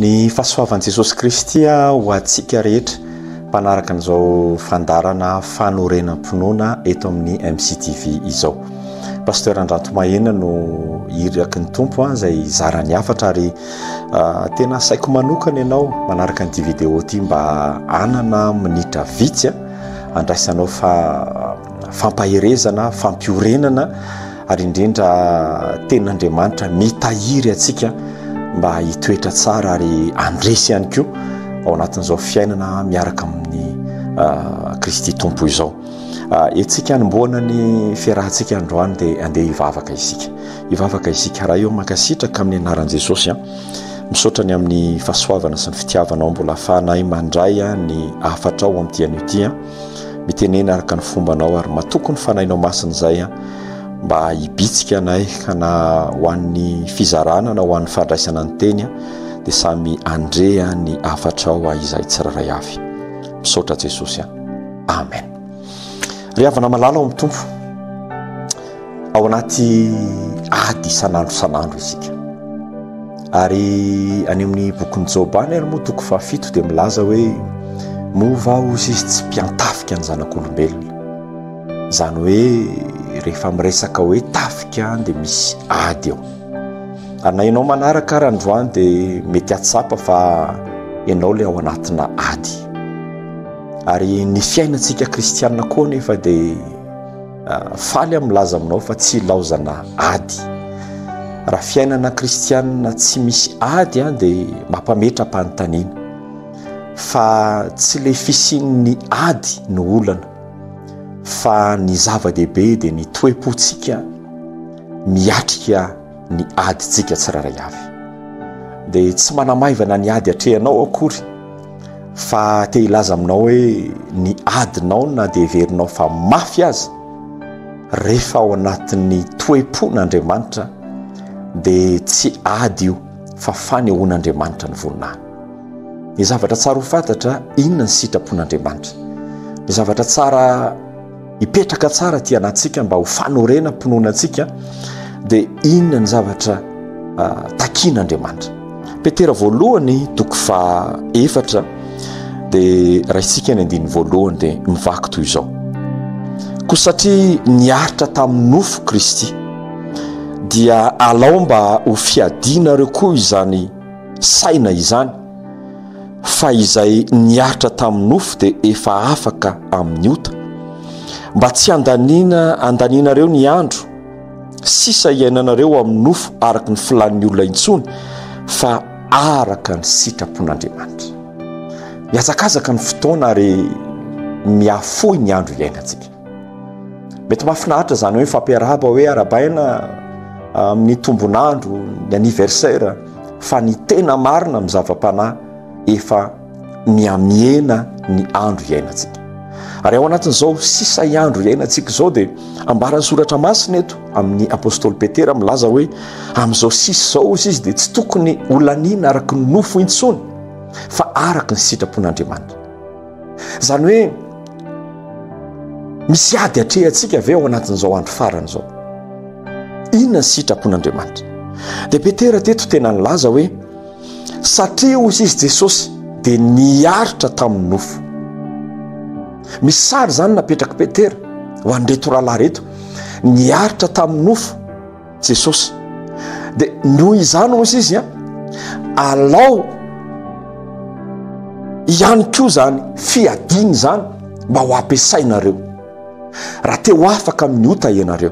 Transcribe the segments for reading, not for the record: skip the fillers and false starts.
Ny fahasoavan'i Jesosy Kristy ho antsika rehetra mpanaraka an'izao fandarana fanorenam-pinoana eto amin'ny MCTV izao. Pasteur Andranto Mahena no iraky ny tompo izay zarany hafatra ary tena saiko manokana ianao manaraka an'ity vidéo ity mba anana minitra vitsy andraisanao fampaherezana, fampiorenana ary indrindra ten'Andriamanitra mitahiry atsika mba hitoetra tsara ary andresy ihany koa ao anatin'izao fiainana miaraka amin'ny Kristy tompo izao. Etsika hanomboana ny fiarahantsika androany dia andeha hivavaka isika. Hivavaka isika raha eo mankasitraka amin'ny anaran'i Jesosy misaotra ny amin'ny fahasoavana sy ny fitiavanao mbola ahafahanay mandray ny afatra ao amin'ity an'ity mitenena araka ny fombanao ary matoko ny fanahinao masina izay mba hibitsika anay kana ho an'ny fizarana na ho an'ny fandraisana ny teny dia samy andrea ny afatrao izay tsiraray avy. Misaotra Jesosy. Amen. Ry havana malala ao amin'ny tompo ao anaty ady sanandro isika ary any amin'ny bokin'ny Jobany ary moa toko fahafito dia milaza hoe mova ozy izy tsy mpiantafika ny zanak'olombelona, zany hoe rehefa miresaka hoe tafika dia misy ady eo. Ary na ianao manaraka ary androany dia mety atsapa fa ianao le ao anatina ady. Ary ny fiainantsika kristianina koa nefa dia faly milaza aminao fa tsy laozana ady. Raha fiainana kristianina tsy misy ady dia mampametram-panontaniana fa tsy le fisian'ny ady no olana fa ny zava-dehibe dia ny toe-pontsika miatrika ny adyntsika tsiraray avy. Dia tsy manamaivana ny ady atrehanao akory fa te hilaza aminao hoe ny adinao na dia heverinao fa mafy azy rehefa ao anatin'ny toe-pon'Andriamanitra dia tsy ady io fa fanehoan'Andriamanitra ny voninahiny. Ny zavatra tsara ho fantatra inona ny sitrapon'Andriamanitra. Ny zavatra tsara hipetraka tsara ty anatsika mba ho fanorenam-pinoanantsika dia inona ny zavatra takian'Andriamanitra. Petera voalohany toko faha-4 dia raha isika ny andiny voalohany dia mivaky toy izao: koa satria niaritra tamin'ny nofo Kristy dia alao mba ho fiadinareo koa izany saina izany, fa izay niaritra tamin'ny nofo dia efa afaka amin'ny ota, mba tsy andaninareo ny andro sisa iainanareo amin'ny nofo araka ny filanin'ny olona intsony fa araka ny sitrapon'Andriamanitra. Miazakazaka ny fotoana ary miafoy ny andro iainantsika. Mety mahafinaritra zany hoe fampiarahaba hoe arabaina amin'ny tombonandro, ny anniversaire, fa ny tena marina amin'ny zava-panahy efa miamiena ny andro iainantsika. Ary ao anatin'izao sisa andro iainantsika izao dia ambaran'ny soratra masina eto amin'ny apôstôly Petera milaza hoe amin'izao sisa izao izy dia tsy tokony olaniana araka ny nofo intsony fa araka ny sitrapon'Andriamanitra. Zany hoe misy ady atrehantsika ve ao anatin'izao andro farany izao. Inona ny sitrapon'Andriamanitra? Dia Petera teto tena nilaza hoe satria hozy izy Jesosy dia niaritra tamin'ny nofo. Misy sary zany napetraka Petera ho an'reto rahalahy reto, niaritra tamin'ny nofo Jesosy dia noho izany hozy izy alao ihany koa zany fiadiny zany mba ho ampiasainareo raha te ho afaka amin'ny ota ianareo.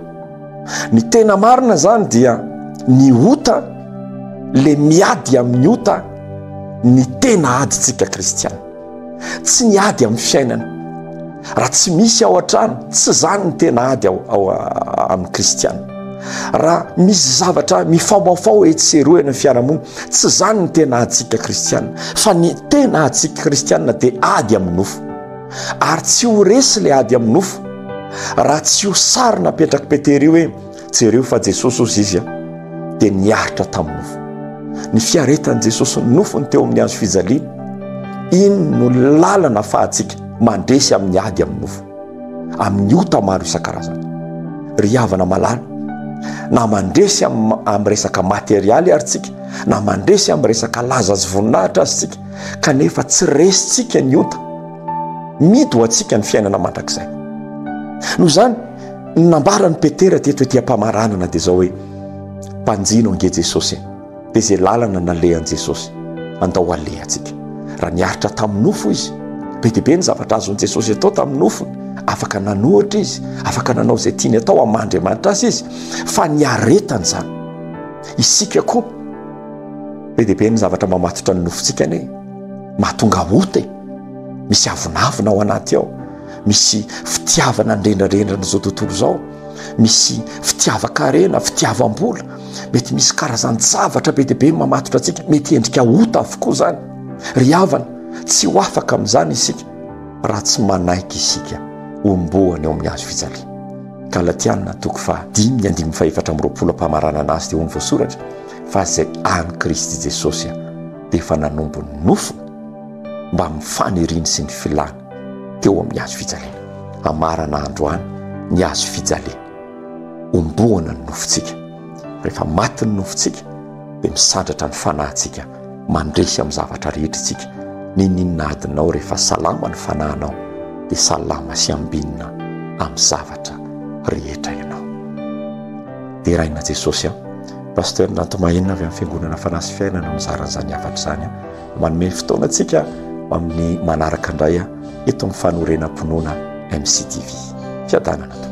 Ny tena marina zany dia ny ota le miady amin'ny ota ny tena adyntsika kristiana, tsy ny ady amin'ny fiainana. Raha tsy misy ao an-trano tsy zany ny tena ady ao amin'ny kristiana. Raha misy zavatra mifaomaofao etseroena ny fiarahamonina tsy zany ny tena adyntsika kristiana, fa ny tena adyntsika kristiana dia ady amin'ny nofo. Ary tsy ho resy le ady amin'ny nofo raha tsy ho sary napetraka Petera io hoe jereo fa Jesosy ozy izy dia niaritra tamin'ny nofo. Ny fiaretan'i Jesosy ny nofo ny teo amin'ny andro fijaliana, ino no lalana fahatsika mandresy amin'ny ady amin'ny nofo, amin'ny ota maro isan-karazany. Ry havana malala, na mandresy amin'ny resaka materialy ary tsika na mandresy amin'ny resaka laza azy voninahitra azy tsika kanefa tsy resitsika ny ota midy ho antsika ny fiainana mandrakizay. Noho izany nambarany Petera teto etỳ am-pamaranana dia zao hoe mpanjino ange Jesosy dia izay lalana nalehan Jesosy andao alehantsika. Raha niaritra tamin'ny nofo izy be dia be ny zavatra azony Jesosy atao tamin'ny nofony, afaka nanohitra izy, afaka nanao izay tiany atao amin'ny Andriamanitra azy izy, fa niaretany izany. Isika koa be dia be ny zavatra mamatotra ny nofontsika ane, mahatonga ota misy avonavona ao anaty ao, misy fitiavana ndrendrandrendrana zao tontolo zao, misy fitiavan-karena, fitiavam-bola, mety misy karazany zavatra be dia be mamatotra antsika, mety endrika ota avokoa zany. Ry havana, tsy ho afaka amin'izany isika raha tsy manaiky isika ombohany ao amin'ny hazo fijaliana. Galatiana 5:5-7 am-pamaranana azy dia hoy ny voasoratra fa izay any Kristy Jesosy dia efa nanombo ny nofo mba mifaniriny sy ny filana teo amin'ny hazo fijaliana. Amarana androany ny hazo fijaliana ombohana ny nofontsika. Rehefa maty ny nofontsika dia misandratra ny fanahintsika mandresy amin'ny zavatra rehetritsika. Ninina adinao rehefa salama ny fanahinao dia salama sy ambinina amin'ny zavatra rehetra ianao. Dia raina Jesosy Pasteur Nantomahinina avy amin'ny fiangonana Fanasy Fiainana mizaran'izany afatra izany manome fotoana antsika amin'ny manaraka indray eto amin'ny fanorenam-ponoana MCTV. Fiadanana.